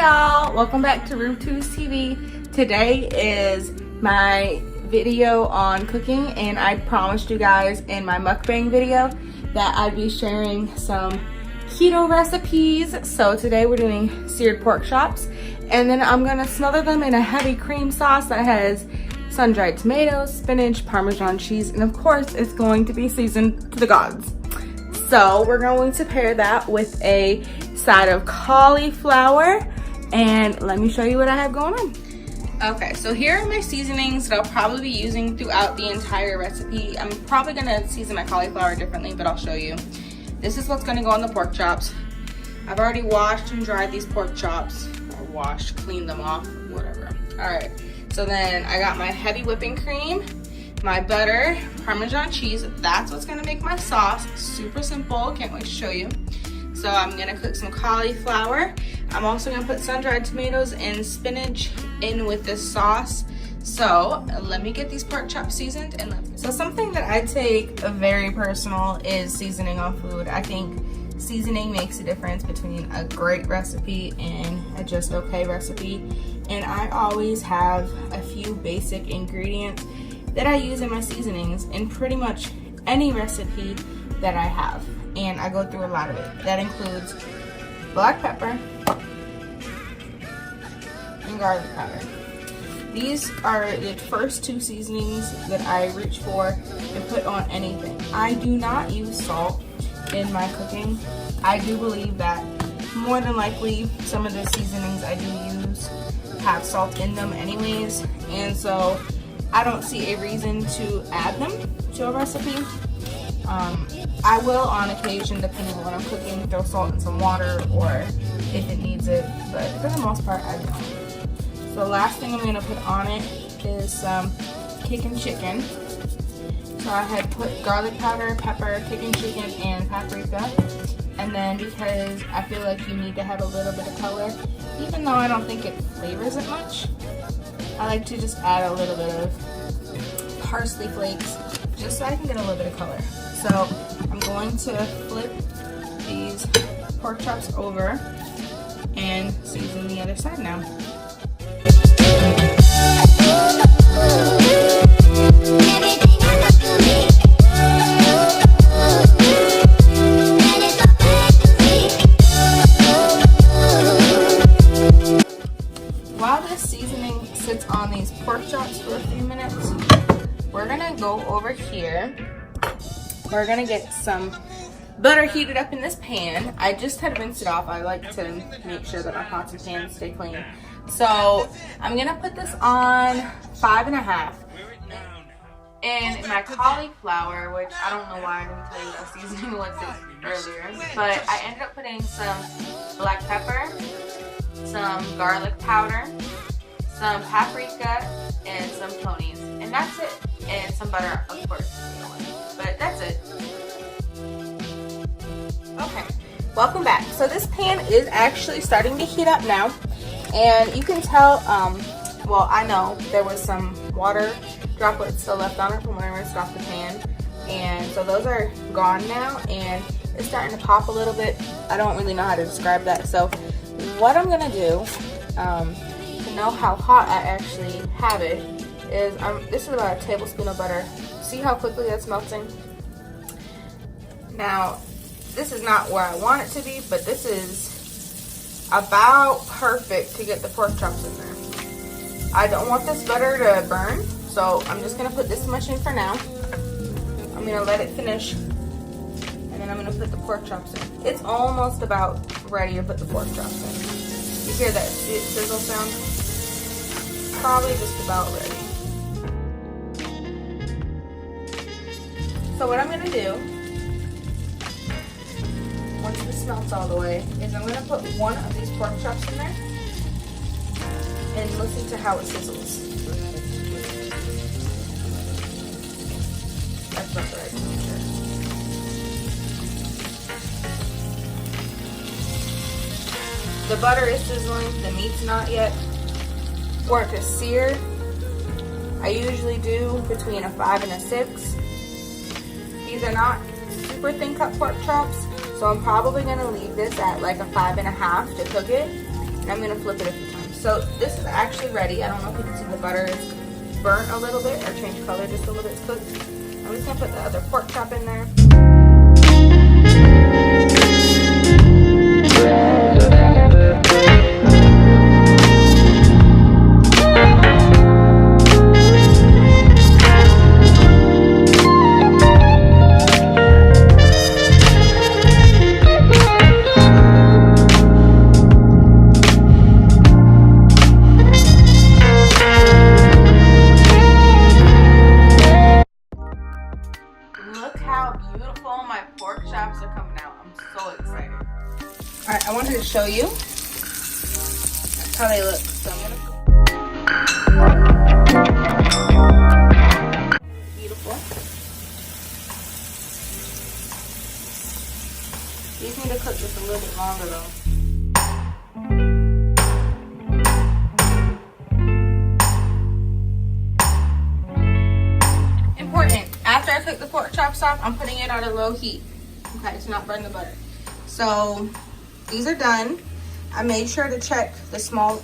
y'all, welcome back to Rubetues TV. Today is my video on cooking, and I promised you guys in my mukbang video that I'd be sharing some keto recipes. So today we're doing seared pork chops, and then I'm gonna smother them in a heavy cream sauce that has sun-dried tomatoes, spinach, Parmesan cheese, and of course it's going to be seasoned to the gods. So we're going to pair that with a side of cauliflower, and let me show you what I have going on. Okay, so here are my seasonings that I'll probably be using throughout the entire recipe. I'm probably gonna season my cauliflower differently, but I'll show you. This is what's gonna go on the pork chops. I've already washed and dried these pork chops. Or washed, cleaned them off, whatever. All right, so then I got my heavy whipping cream, my butter, Parmesan cheese. That's what's gonna make my sauce. Super simple, can't wait to show you. So I'm gonna cook some cauliflower. I'm also gonna put sun-dried tomatoes and spinach in with this sauce. So let me get these pork chops seasoned. So something that I take very personal is seasoning on food. I think seasoning makes a difference between a great recipe and a just okay recipe. And I always have a few basic ingredients that I use in my seasonings in pretty much any recipe that I have. And I go through a lot of it. That includes black pepper and garlic powder. These are the first two seasonings that I reach for and put on anything. I do not use salt in my cooking. I do believe that more than likely some of the seasonings I do use have salt in them anyways, and so I don't see a reason to add them to a recipe. I will on occasion, depending on what I'm cooking, throw salt in some water or if it needs it, but for the most part I don't. So the last thing I'm going to put on it is some kickin' chicken. So I had put garlic powder, pepper, kickin' chicken, and paprika. And then because I feel like you need to have a little bit of color, even though I don't think it flavors it much, I like to just add a little bit of parsley flakes just so I can get a little bit of color. So I'm going to flip these pork chops over and season the other side now. While this seasoning sits on these pork chops for a few minutes, we're gonna go over here. We're gonna get some butter heated up in this pan. I just had rinsed it off. I like to make sure that my pots and pans stay clean. So I'm gonna put this on 5.5. And my cauliflower, which I don't know why I didn't tell you the seasoning was this earlier, but I ended up putting some black pepper, some garlic powder, some paprika, and some conies. And that's it. And some butter, of course. But that's it. Okay, welcome back. So this pan is actually starting to heat up now, and you can tell, well, I know there was some water droplets still left on it from when I rinsed off the pan, and so those are gone now, and it's starting to pop a little bit. I don't really know how to describe that. So what I'm gonna do to know how hot I actually have it is, this is about a tablespoon of butter. See how quickly that's melting? Now, this is not where I want it to be, but this is about perfect to get the pork chops in there. I don't want this butter to burn, so I'm just gonna put this much in for now. I'm gonna let it finish, and then I'm gonna put the pork chops in. It's almost about ready to put the pork chops in. You hear that sizzle sound? Probably just about ready. So what I'm gonna do, once this melts all the way, is I'm gonna put one of these pork chops in there and listen to how it sizzles. That's about the right temperature. The butter is sizzling, the meat's not yet. For it to sear, I usually do between a 5 and a 6. These are not super thin cut pork chops, so I'm probably gonna leave this at like a 5.5 to cook it. And I'm gonna flip it a few times. So this is actually ready. I don't know if you can see the butter is burnt a little bit or changed color just a little bit. It's cooked. I'm just gonna put the other pork chop in there. Look how beautiful my pork chops are coming out. I'm so excited. Alright, I wanted to show you. That's how they look. So I'm gonna... Beautiful. These need to cook just a little bit longer though. After I cook the pork chops off, I'm putting it on a low heat, okay, to not burn the butter. So these are done. I made sure to check the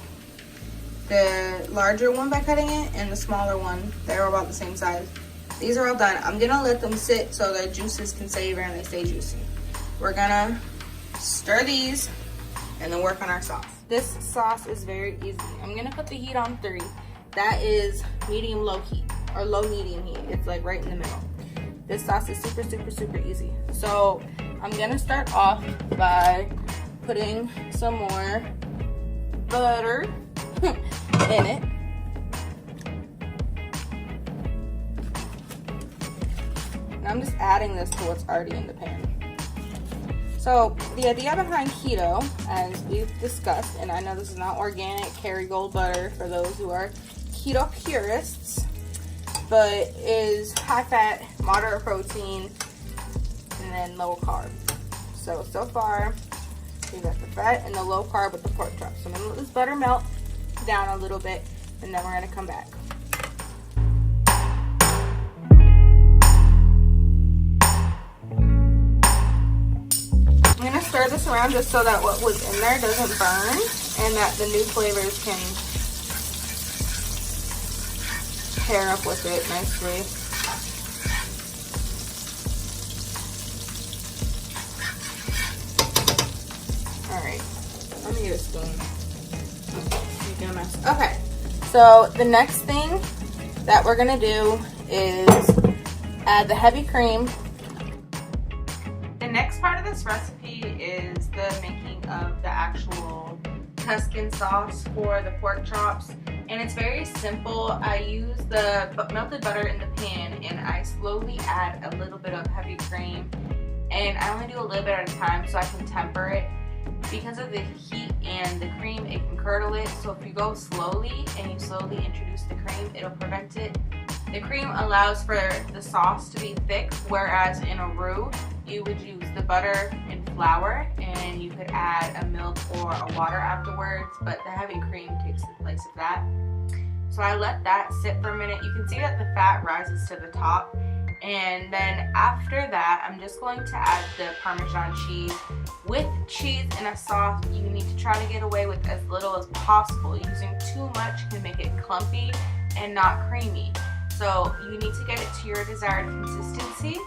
larger one by cutting it and the smaller one. They're about the same size. These are all done. I'm gonna let them sit so their juices can savor and they stay juicy. We're gonna stir these and then work on our sauce. This sauce is very easy. I'm gonna put the heat on 3. That is medium low heat. Or low medium heat. It's like right in the middle. This sauce is super, super, super easy. So I'm gonna start off by putting some more butter in it. And I'm just adding this to what's already in the pan. So the idea behind keto, as we've discussed, and I know this is not organic Kerrygold butter for those who are keto purists, but is high fat, moderate protein, and then low carb. So far, we got the fat and the low carb with the pork chops. So I'm gonna let this butter melt down a little bit, and then we're gonna come back. I'm gonna stir this around just so that what was in there doesn't burn, and that the new flavors can pair up with it nicely. Alright, let me get a spoon. Okay, so the next thing that we're gonna do is add the heavy cream. The next part of this recipe is the making of the actual Tuscan sauce for the pork chops. And it's very simple. I use the melted butter in the pan and I slowly add a little bit of heavy cream. And I only do a little bit at a time so I can temper it. Because of the heat and the cream, it can curdle it. So if you go slowly and you slowly introduce the cream, it'll prevent it. The cream allows for the sauce to be thick, whereas in a roux, you would use the butter and flour, and you could add a milk or a water afterwards, but the heavy cream takes the place of that. So I let that sit for a minute. You can see that the fat rises to the top, and then after that, I'm just going to add the Parmesan cheese. With cheese in a sauce, you need to try to get away with as little as possible. Using too much can make it clumpy and not creamy. So you need to get it to your desired consistency.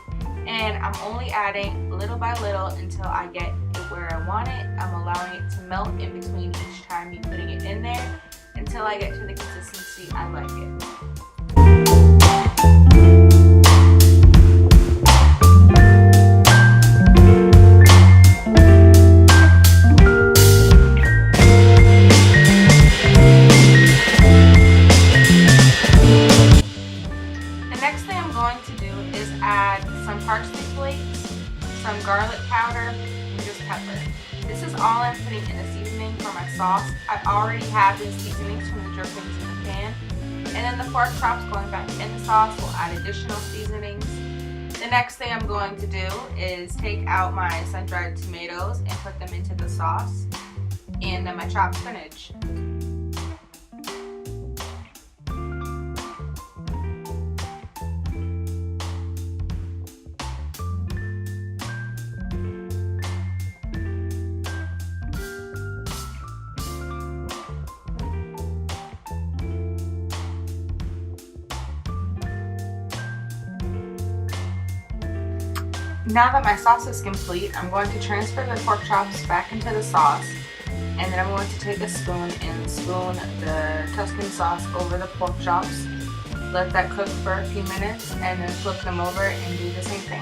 And I'm only adding little by little until I get it where I want it. I'm allowing it to melt in between each time you putting it in there until I get to the consistency I like it. Some garlic powder, and just pepper. This is all I'm putting in the seasoning for my sauce. I already have the seasonings from the drippings in the pan. And then the pork chops going back in the sauce will add additional seasonings. The next thing I'm going to do is take out my sun-dried tomatoes and put them into the sauce. And then my chopped spinach. Now that my sauce is complete, I'm going to transfer the pork chops back into the sauce, and then I'm going to take a spoon and spoon the Tuscan sauce over the pork chops. Let that cook for a few minutes and then flip them over and do the same thing.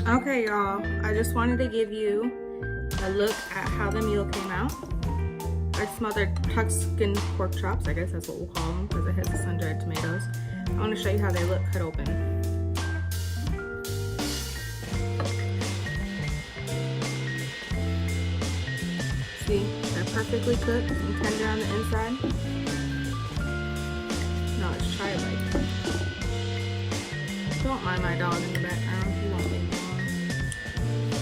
Okay, y'all, I just wanted to give you a look at how the meal came out. I smothered Tuscan pork chops, I guess that's what we'll call them because it has the sun-dried tomatoes. I want to show you how they look cut open. See, they're perfectly cooked and tender on the inside. Now let's try it like that. Don't mind my dog in the background, he won't leave me alone.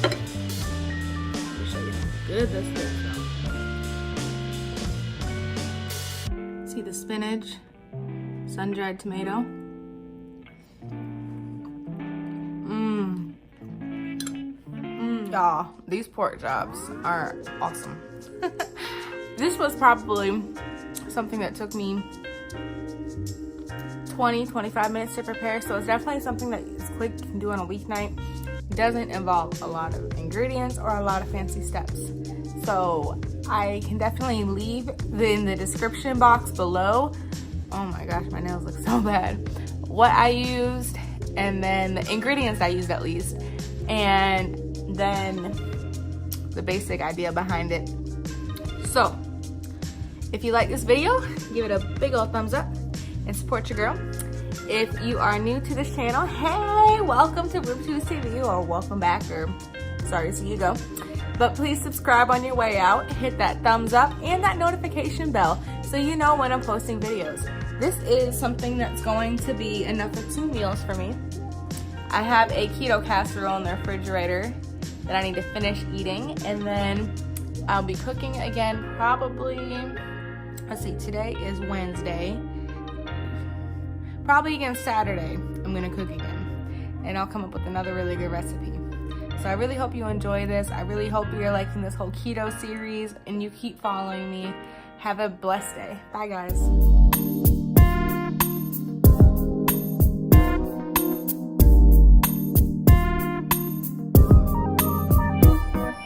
Let me show you how good this looks though. See the spinach, sun-dried tomato. Y'all, these pork chops are awesome. This was probably something that took me 20-25 minutes to prepare, so it's definitely something that is quick, you can do on a weeknight. It doesn't involve a lot of ingredients or a lot of fancy steps. So I can definitely leave in the description box below, oh my gosh, my nails look so bad, what I used, and then the ingredients I used at least, and then the basic idea behind it. So if you like this video, give it a big old thumbs up and support your girl. If you are new to this channel, hey, welcome to Rubetues TV, or welcome back, or sorry to see you go. But please subscribe on your way out, hit that thumbs up and that notification bell so you know when I'm posting videos. This is something that's going to be enough for 2 meals for me. I have a keto casserole in the refrigerator that I need to finish eating, and then I'll be cooking again probably, let's see, today is Wednesday. Probably again Saturday, I'm gonna cook again, and I'll come up with another really good recipe. So I really hope you enjoy this. I really hope you're liking this whole keto series and you keep following me. Have a blessed day. Bye guys.